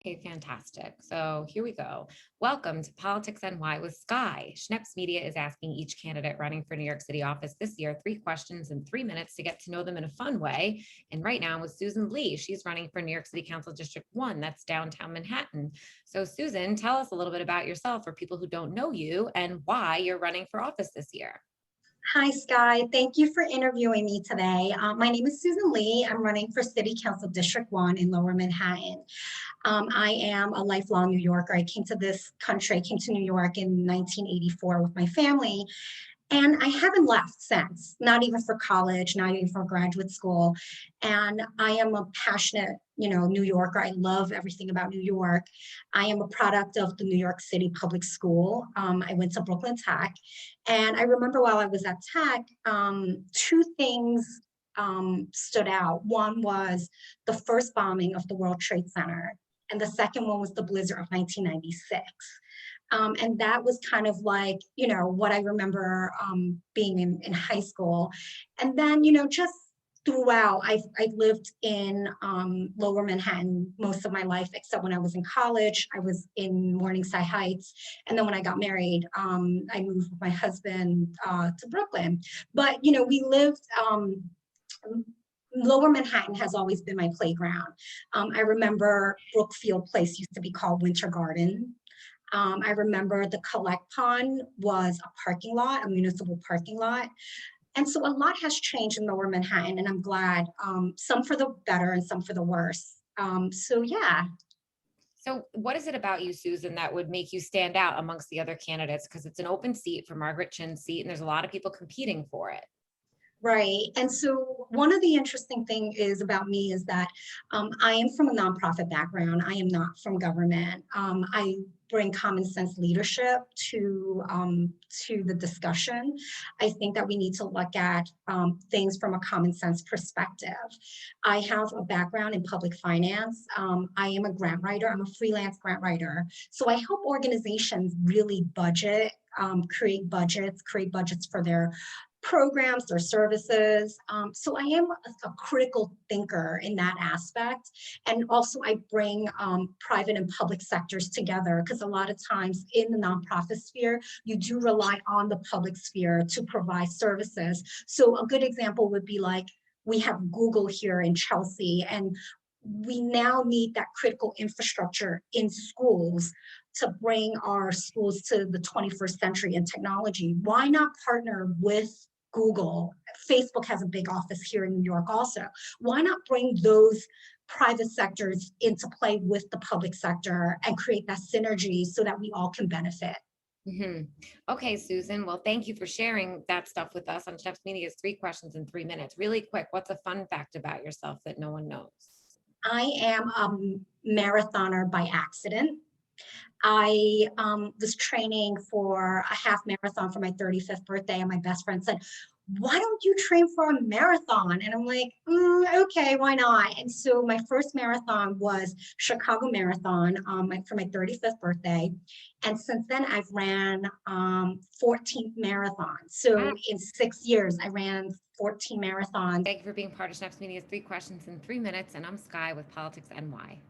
Okay, fantastic. So here we go. Welcome to Politics NY with Sky. Schneps Media is asking each candidate running for New York City office this year 3 questions in 3 minutes to get to know them in a fun way. And right now with Susan Lee, she's running for New York City Council District 1, that's downtown Manhattan. So Susan, tell us a little bit about yourself for people who don't know you and why you're running for office this year. Hi, Sky. Thank you for interviewing me today. My name is Susan Lee. I'm running for City Council District 1 in Lower Manhattan. I am a lifelong New Yorker. I came to this country, I came to New York in 1984 with my family, and I haven't left since, not even for college, not even for graduate school. And I am a passionate, New Yorker. I love everything about New York. I am a product of the New York City Public School. I went to Brooklyn Tech. And I remember while I was at Tech, two things stood out. One was the first bombing of the World Trade Center. And the second one was the blizzard of 1996. And that was kind of like, what I remember being in high school. And then, just throughout, I've lived in Lower Manhattan most of my life, except when I was in college. I was in Morningside Heights. And then when I got married, I moved with my husband to Brooklyn. But, we lived, Lower Manhattan has always been my playground. I remember Brookfield Place used to be called Winter Garden. I remember the Collect Pond was a parking lot, a municipal parking lot. And so a lot has changed in Lower Manhattan, and I'm glad, some for the better and some for the worse. So yeah. So what is it about you, Susan, that would make you stand out amongst the other candidates? Because it's an open seat for Margaret Chin's seat, and there's a lot of people competing for it. Right. And so one of the interesting thing is about me is that I am from a nonprofit background. I am not from government. I bring common sense leadership to the discussion. I think that we need to look at things from a common sense perspective. I have a background in public finance. I am a grant writer. I'm a freelance grant writer. So I help organizations really budget, create budgets for their programs, their services. So I am a critical thinker in that aspect. And also I bring private and public sectors together because a lot of times in the nonprofit sphere, you do rely on the public sphere to provide services. So a good example would be like, we have Google here in Chelsea, and we now need that critical infrastructure in schools to bring our schools to the 21st century in technology. Why not partner with Google? Facebook has a big office here in New York also. Why not bring those private sectors into play with the public sector and create that synergy so that we all can benefit? hmm Okay, Susan. Well, thank you for sharing that stuff with us on Chef's Media's 3 questions in 3 minutes. Really quick, what's a fun fact about yourself that no one knows? I am a marathoner by accident. I was training for a half marathon for my 35th birthday, and my best friend said, "Why don't you train for a marathon?" And I'm like, okay, why not? And so my first marathon was Chicago Marathon for my 35th birthday. And since then, I've ran 14 marathons. So in 6 years, I ran 14 marathons. Thank you for being part of Chef's Media's 3 questions in 3 minutes. And I'm Sky with Politics NY.